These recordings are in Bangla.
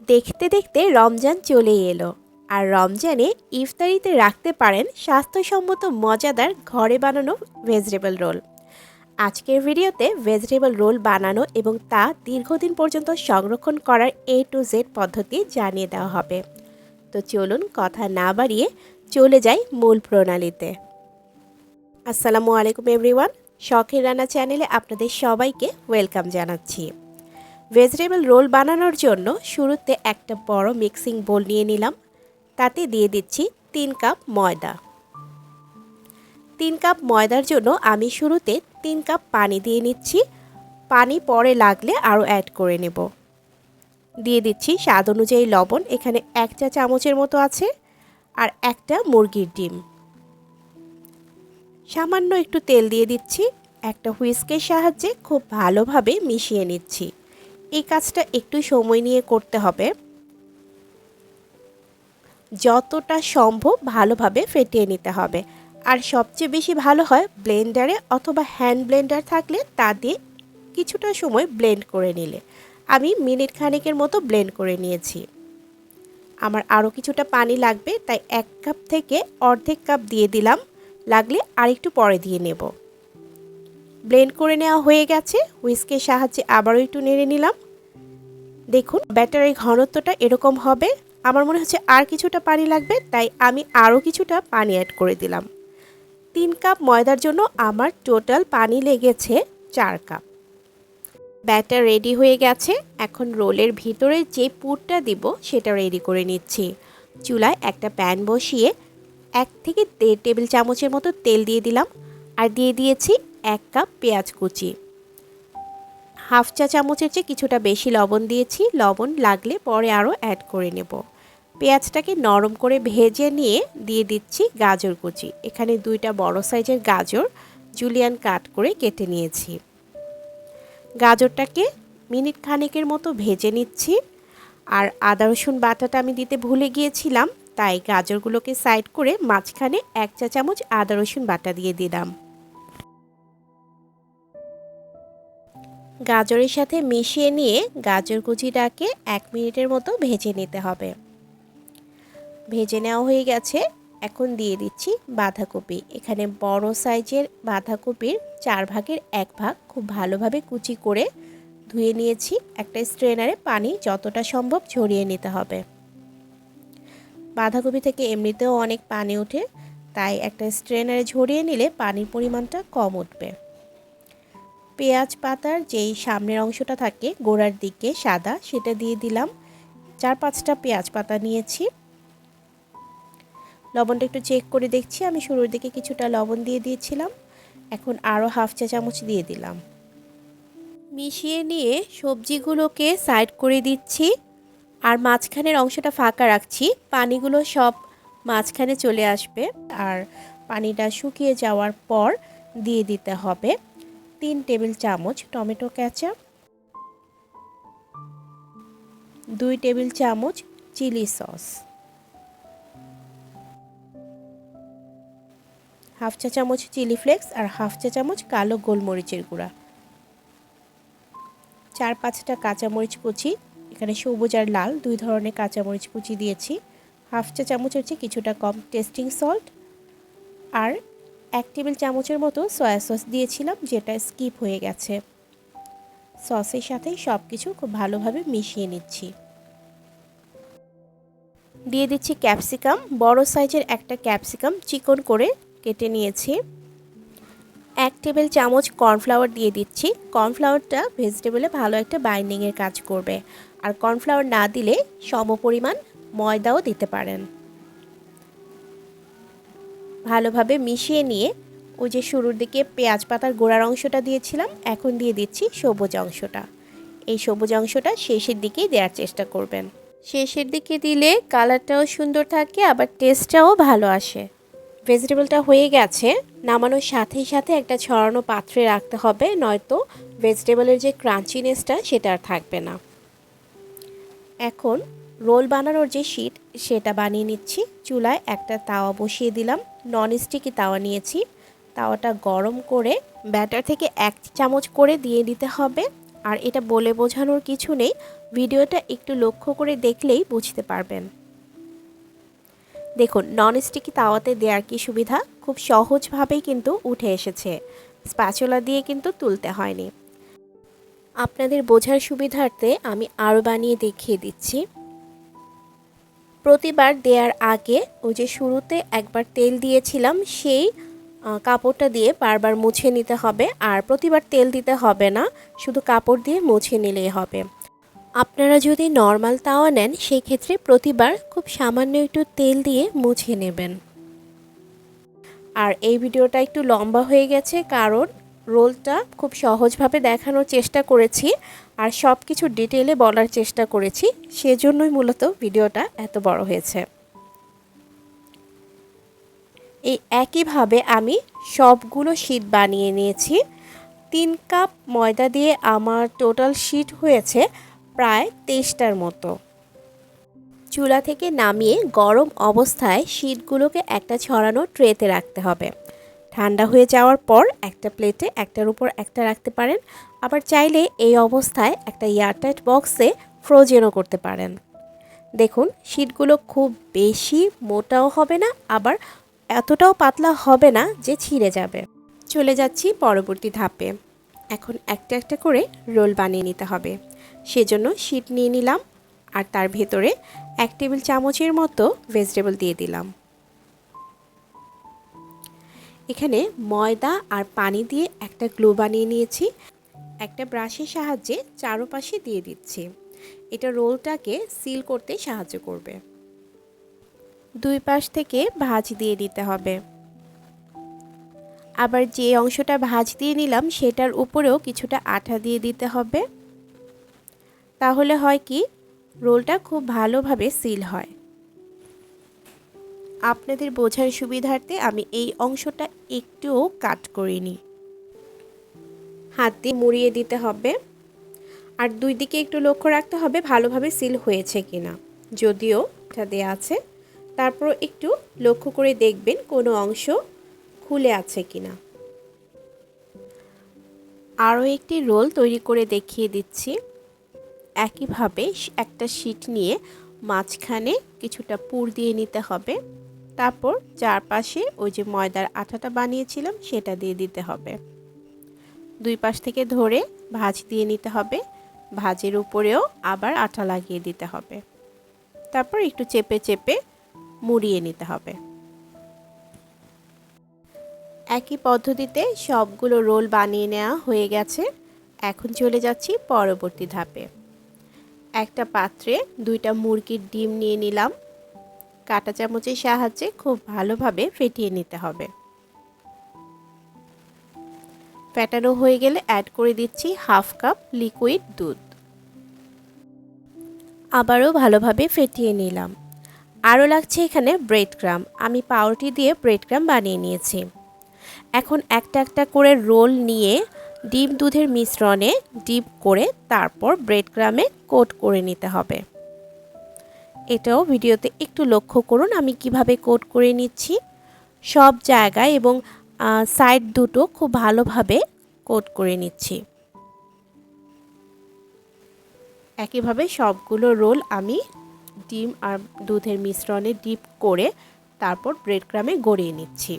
দেখতে দেখতে রমজান চলেই এলো। আর রমজানে ইফতারিতে রাখতে পারেন স্বাস্থ্যসম্মত মজাদার ঘরে বানানো ভেজিটেবল রোল। আজকের ভিডিওতে ভেজিটেবল রোল বানানো এবং তা দীর্ঘদিন পর্যন্ত সংরক্ষণ করার A to Z পদ্ধতি জানিয়ে দেওয়া হবে। তো চলুন কথা না বাড়িয়ে চলে যাই মূল প্রণালীতে। আসসালামু আলাইকুম এভরিওয়ান, শখের রান্না চ্যানেলে আপনাদের সবাইকে ওয়েলকাম জানাচ্ছি। ভেজিটেবল রোল বানানোর জন্য শুরুতে একটা বড় মিক্সিং বোল নিয়ে নিলাম। তাতে দিয়ে দিচ্ছি 3 কাপ ময়দা। 3 কাপ ময়দার জন্য আমি শুরুতে 3 কাপ পানি দিয়ে নিচ্ছি। পানি পরে লাগলে আরও অ্যাড করে নেব। দিয়ে দিচ্ছি স্বাদ অনুযায়ী লবণ, এখানে 1 চা চামচের মতো আছে, আর একটা মুরগির ডিম। সামান্য একটু তেল দিয়ে দিচ্ছি। একটা হুইস্কের সাহায্যে খুব ভালোভাবে মিশিয়ে নিচ্ছি। এই কাজটা একটু সময় নিয়ে করতে হবে। যতটা সম্ভব ভালোভাবে ফেটিয়ে নিতে হবে। আর সবচেয়ে বেশি ভালো হয় ব্লেন্ডারে অথবা হ্যান্ড ব্লেন্ডার থাকলে তা দিয়ে কিছুটা সময় ব্লেন্ড করে নিলে। আমি মিনিট খানেকের মতো ব্লেন্ড করে নিয়েছি। আমার আরও কিছুটা পানি লাগবে, তাই 1 কাপ থেকে অর্ধেক কাপ দিয়ে দিলাম, লাগলে আরেকটু পরে দিয়ে নেব। ব্লেন্ড করে নেওয়া হয়ে গেছে। হুইস্কের সাহায্যে আবারও একটু নেড়ে নিলাম। দেখুন ব্যাটারের ঘনত্বটা এরকম হবে। আমার মনে হচ্ছে আর কিছুটা পানি লাগবে, তাই আমি আরও কিছুটা পানি অ্যাড করে দিলাম। 3 কাপ ময়দার জন্য আমার টোটাল পানি লেগেছে 4 কাপ। ব্যাটার রেডি হয়ে গেছে। এখন রোলের ভিতরে যে পুরটা দিব সেটা রেডি করে নিচ্ছি। চুলায় একটা প্যান বসিয়ে 1 থেকে 1.5 টেবিল চামচের মতো তেল দিয়ে দিলাম, আর দিয়ে দিয়েছি 1 কাপ পেঁয়াজ কুচি। হাফ চা চামচের চেয়ে কিছুটা বেশি লবণ দিয়েছি। লবণ লাগলে পরে আরও অ্যাড করে নেব। পেঁয়াজটাকে নরম করে ভেজে নিয়ে দিয়ে দিচ্ছি গাজর কুচি। এখানে 2টা বড় সাইজের গাজর জুলিয়ান কাট করে কেটে নিয়েছি। গাজরটাকে মিনিট খানেকের মতো ভেজে নিচ্ছি। আর আদা রসুন বাটাটা আমি দিতে ভুলে গিয়েছিলাম, তাই গাজরগুলোকে সাইড করে মাঝখানে 1 চা চামচ আদা রসুন বাটা দিয়ে দিলাম। গাজরের সাথে মিশিয়ে নিয়ে গাজর কুচিটাকে 1 মিনিটের মতো ভেজে নিতে হবে। ভেজে নেওয়া হয়ে গেছে। এখন দিয়ে দিচ্ছি বাঁধাকপি। এখানে বড় সাইজের বাঁধাকপির 4 ভাগের 1 ভাগ খুব ভালোভাবে কুচি করে ধুয়ে নিয়েছি। একটা স্ট্রেনারে পানি যতটা সম্ভব ঝরিয়ে নিতে হবে। বাঁধাকপি থেকে এমনিতেও অনেক পানি ওঠে, তাই একটা স্ট্রেনারে ঝরিয়ে নিলে পানির পরিমাণটা কম উঠবে। পেঁয়াজ পাতার যেই সামনের অংশটা থাকে গোড়ার দিকে সাদা, সেটা দিয়ে দিলাম। 4-5টা পেঁয়াজ পাতা নিয়েছি। লবণটা একটু চেক করে দেখছি। আমি শুরুর দিকে কিছুটা লবণ দিয়ে দিয়েছিলাম, এখন আরও হাফ চা চামচ দিয়ে দিলাম। মিশিয়ে নিয়ে সবজিগুলোকে সাইড করে দিচ্ছি, আর মাঝখানের অংশটা ফাঁকা রাখছি। পানিগুলো সব মাঝখানে চলে আসবে, আর পানিটা শুকিয়ে যাওয়ার পর দিয়ে দিতে হবে 3 টেবিল চামচ টমেটো কেচাপ, 2 টেবিল চামচ চিলি সস, হাফ চা চামচ চিলি ফ্লেক্স, আর হাফ চা চামচ কালো গোলমরিচের গুঁড়া, 4-5টা কাঁচামরিচ কুচি। এখানে সবুজ আর লাল 2 ধরনের কাঁচামরিচ কুচি দিয়েছি। হাফ চা চামচ হচ্ছে কিছুটা কম টেস্টিং সল্ট, আর 1 টেবিল চামচের মতো সয়া সস দিয়েছিলাম, যেটা স্কিপ হয়ে গেছে। সসের সাথে সব কিছু খুব ভালোভাবে মিশিয়ে নিচ্ছি। দিয়ে দিচ্ছি ক্যাপসিকাম। বড় সাইজের একটা ক্যাপসিকাম চিকন করে কেটে নিয়েছি। 1 টেবিল চামচ কর্নফ্লাওয়ার দিয়ে দিচ্ছি। কর্নফ্লাওয়ারটা ভেজিটেবলে ভালো একটা বাইন্ডিংয়ের কাজ করবে, আর কর্নফ্লাওয়ার না দিলে সমপরিমাণ ময়দাও দিতে পারেন। ভালোভাবে মিশিয়ে নিয়ে ওই যে শুরুর দিকে পেঁয়াজ পাতার গোড়ার অংশটা দিয়েছিলাম, এখন দিয়ে দিচ্ছি সবুজ অংশটা। এই সবুজ অংশটা শেষের দিকেই দেওয়ার চেষ্টা করবেন। শেষের দিকে দিলে কালারটাও সুন্দর থাকে, আবার টেস্টটাও ভালো আসে। ভেজিটেবলটা হয়ে গেছে। নামানোর সাথে সাথে একটা ছড়ানো পাত্রে রাখতে হবে, নয়তো ভেজিটেবলের যে ক্রাঞ্চিনেসটা সেটা আর থাকবে না। এখন রোল বানানোর যে শিট সেটা বানিয়ে নিচ্ছি। চুলায় একটা তাওয়া বসিয়ে দিলাম। ননস্টিকি তাওয়া নিয়েছি। তাওয়াটা গরম করে ব্যাটার থেকে 1 চামচ করে দিয়ে দিতে হবে। আর এটা বলে বোঝানোর কিছু নেই, ভিডিওটা একটু লক্ষ্য করে দেখলেই বুঝতে পারবেন। দেখুন ননস্টিকি তাওয়াতে দেওয়ার কি সুবিধা, খুব সহজভাবেই কিন্তু উঠে এসেছে, স্প্যাচুলা দিয়ে কিন্তু তুলতে হয়নি। আপনাদের বোঝার সুবিধার্থে আমি আরও বানিয়ে দেখিয়ে দিচ্ছি। প্রতিবার দেওয়ার আগে ওই যে শুরুতে একবার তেল দিয়েছিলাম সেই কাপড়টা দিয়ে বারবার মুছে নিতে হবে, আর প্রতিবার তেল দিতে হবে না, শুধু কাপড় দিয়ে মুছে নিলেই হবে। আপনারা যদি নর্মাল তাওয়া নেন সেই ক্ষেত্রে প্রতিবার খুব সামান্য একটু তেল দিয়ে মুছে নেবেন। আর এই ভিডিওটা একটু লম্বা হয়ে গেছে কারণ রোলটা খুব সহজভাবে দেখানোর চেষ্টা করেছি আর সব কিছু ডিটেইলে বলার চেষ্টা করেছি, সেজন্যই মূলত ভিডিওটা এত বড় হয়েছে। এই একইভাবে আমি সবগুলো শীট বানিয়ে নিয়েছি। 3 কাপ ময়দা দিয়ে আমার টোটাল শীট হয়েছে প্রায় 23টার মতো। চুলা থেকে নামিয়ে গরম অবস্থায় শীটগুলোকে একটা ছড়ানো ট্রেতে রাখতে হবে। ঠান্ডা হয়ে যাওয়ার পর একটা প্লেটে একটার উপর একটা রাখতে পারেন, আবার চাইলে এই অবস্থায় একটা এয়ারটাইট বক্সে ফ্রোজেনও করতে পারেন। দেখুন শীটগুলো খুব বেশি মোটাও হবে না, আবার এতটাও পাতলা হবে না যে ছিঁড়ে যাবে। চলে যাচ্ছি পরবর্তী ধাপে। এখন একটা একটা করে রোল বানিয়ে নিতে হবে। সেজন্য শীট নিয়ে নিলাম আর তার ভেতরে 1 টেবিল চামচের মতো ভেজিটেবল দিয়ে দিলাম। এখানে ময়দা আর পানি দিয়ে একটা গ্লু বানিয়ে নিয়েছি। একটা ব্রাশের সাহায্যে চারপাশে দিয়ে দিচ্ছি। এটা রোলটাকে সিল করতে সাহায্য করবে। দুই পাশ থেকে ভাঁজ দিয়ে নিতে হবে। আবার যে অংশটা ভাঁজ দিয়ে নিলাম সেটার উপরেও কিছুটা আঠা দিয়ে দিতে হবে। তাহলে হয় কি রোলটা খুব ভালোভাবে সিল হয়। আপনাদের বোঝার সুবিধার্থে আমি এই অংশটা একটুও কাট করিনি। হাত দিয়ে মুড়িয়ে দিতে হবে আর দুই দিকে একটু লক্ষ্য রাখতে হবে ভালোভাবে সিল হয়েছে কিনা। যদিও এটা দেয়া আছে, তারপর একটু লক্ষ্য করে দেখবেন কোনো অংশ খুলে আছে কিনা। আরও একটি রোল তৈরি করে দেখিয়ে দিচ্ছি। একইভাবে একটা শীট নিয়ে মাঝখানে কিছুটা পুর দিয়ে নিতে হবে, তারপর চারপাশে ওই যে ময়দার আঠাটা বানিয়েছিলাম সেটা দিয়ে দিতে হবে। দুই পাশ থেকে ধরে ভাঁজ দিয়ে নিতে হবে, ভাঁজের উপরেও আবার আঠা লাগিয়ে দিতে হবে, তারপর একটু চেপে চেপে মুড়িয়ে নিতে হবে। একই পদ্ধতিতে সবগুলো রোল বানিয়ে নেওয়া হয়ে গেছে। এখন চলে যাচ্ছি পরবর্তী ধাপে। একটা পাত্রে 2টা মুরগির ডিম নিয়ে নিলাম। কাঁটা চামচের সাহায্যে খুব ভালোভাবে ফেটিয়ে নিতে হবে। ফেটানো হয়ে গেলে অ্যাড করে দিচ্ছি 1/2 কাপ লিকুইড দুধ। আবারও ভালোভাবে ফেটিয়ে নিলাম। আরও লাগছে এখানে ব্রেড ক্রাম্ব। আমি পাউরুটি দিয়ে ব্রেড ক্রাম্ব বানিয়ে নিয়েছি। এখন একটা একটা করে রোল নিয়ে ডিম দুধের মিশ্রণে ডিপ করে তারপর ব্রেড ক্রাম্বে কোট করে নিতে হবে। এটাও ভিডিওতে একটু লক্ষ্য করুন আমি কিভাবে কোট করে নিচ্ছি। সব জায়গায় এবং সাইড দুটো খুব ভালোভাবে কোট করে নিচ্ছি। একইভাবে সবগুলো রোল আমি ডিম আর দুধের মিশ্রণে ডিপ করে তারপর ব্রেড ক্রাম্বে গড়িয়ে নিচ্ছি।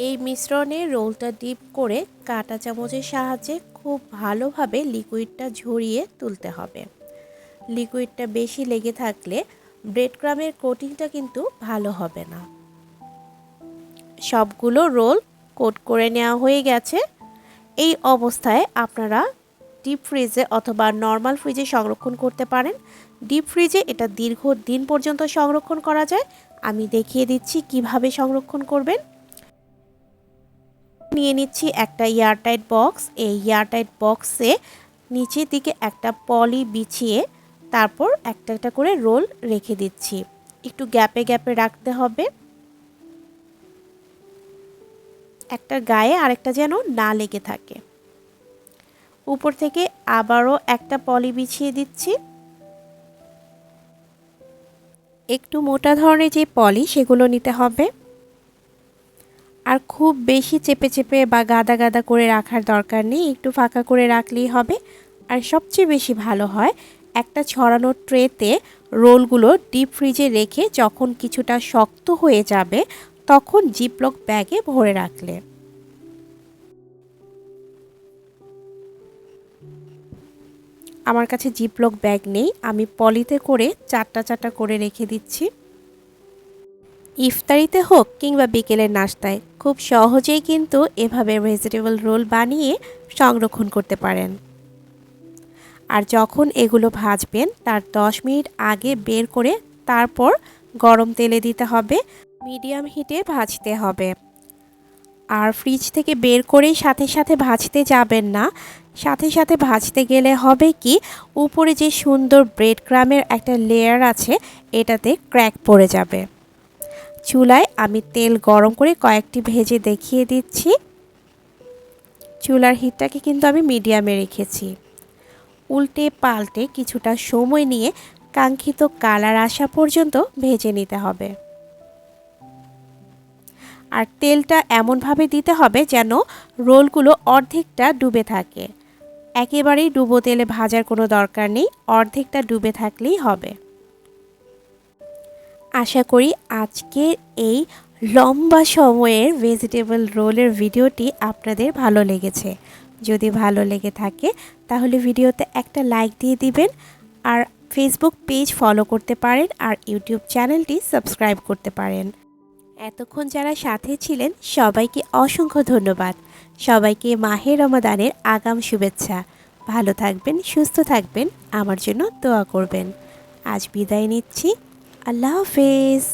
এই মিশ্রণে রোলটা ডিপ করে কাঁটা চামচের সাহায্যে খুব ভালোভাবে লিকুইডটা ঝরিয়ে তুলতে হবে। লিকুইডটা বেশি লেগে থাকলে ব্রেড ক্রাম্বের কোটিংটা কিন্তু ভালো হবে না। সবগুলো রোল কোট করে নেওয়া হয়ে গেছে। এই অবস্থায় আপনারা ডিপ ফ্রিজে অথবা নর্মাল ফ্রিজে সংরক্ষণ করতে পারেন। ডিপ ফ্রিজে এটা দীর্ঘদিন পর্যন্ত সংরক্ষণ করা যায়। আমি দেখিয়ে দিচ্ছি কিভাবে সংরক্ষণ করবেন। নিয়ে নিচ্ছি একটা এয়ারটাইট বক্স। এই এয়ারটাইট বক্সে নিচের দিকে একটা পলি বিছিয়ে তারপর একটা একটা করে রোল রেখে দিচ্ছি। একটু গ্যাপে গ্যাপে রাখতে হবে, একটা গায়ে আরেকটা যেন না লেগে থাকে। উপর থেকে আবারও একটা পলি বিছিয়ে দিচ্ছি। একটু মোটা ধরনের যে পলি সেগুলো নিতে হবে, আর খুব বেশি চেপে চেপে বা গাদা গাদা করে রাখার দরকার নেই, একটু ফাঁকা করে রাখলেই হবে। আর সবচেয়ে বেশি ভালো হয় একটা ছড়ানো ট্রেতে রোলগুলো ডিপ ফ্রিজে রেখে যখন কিছুটা শক্ত হয়ে যাবে তখন জিপলক ব্যাগে ভরে রাখলে। আমার কাছে জিপলক ব্যাগ নেই, আমি পলিতে করে চারটা চারটা করে রেখে দিচ্ছি। ইফতারিতে হোক কিংবা বিকেলের নাস্তায় খুব সহজেই কিন্তু এভাবে ভেজিটেবল রোল বানিয়ে সংরক্ষণ করতে পারেন। আর যখন এগুলো ভাজবেন তার 10 মিনিট আগে বের করে তারপর গরম তেলে দিতে হবে, মিডিয়াম হিটে ভাজতে হবে। আর ফ্রিজ থেকে বের করেই সাথে সাথে ভাজতে যাবেন না, সাথে সাথে ভাজতে গেলে হবে কি উপরে যে সুন্দর ব্রেড ক্রামের একটা লেয়ার আছে এটাতে ক্র্যাক পড়ে যাবে। চুলায় আমি তেল গরম করে কয়েকটি ভেজে দেখিয়ে দিচ্ছি। চুলার হিটটাকে কিন্তু আমি মিডিয়ামে রেখেছি। উল্টে পাল্টে কিছুটা সময় নিয়ে কাঙ্ক্ষিত কালার আসা পর্যন্ত ভেজে নিতে হবে। আর তেলটা এমনভাবে দিতে হবে যেন রোলগুলো অর্ধেকটা ডুবে থাকে। একেবারেই ডুবো তেলে ভাজার কোনো দরকার নেই, অর্ধেকটা ডুবে থাকলেই হবে। আশা করি আজকের এই লম্বা সময়ের ভেজিটেবল রোলের ভিডিওটি আপনাদের ভালো লেগেছে। যদি ভালো লেগে থাকে তাহলে ভিডিওতে একটা লাইক দিয়ে দিবেন, আর ফেসবুক পেজ ফলো করতে পারেন, আর ইউটিউব চ্যানেলটি সাবস্ক্রাইব করতে পারেন। এতক্ষণ যারা সাথে ছিলেন সবাইকে অসংখ্য ধন্যবাদ। সবাইকে মাহে রমাদানের আগাম শুভেচ্ছা। ভালো থাকবেন, সুস্থ থাকবেন, আমার জন্য দোয়া করবেন। আজ বিদায় নিচ্ছি। আল্লাহ হাফেজ।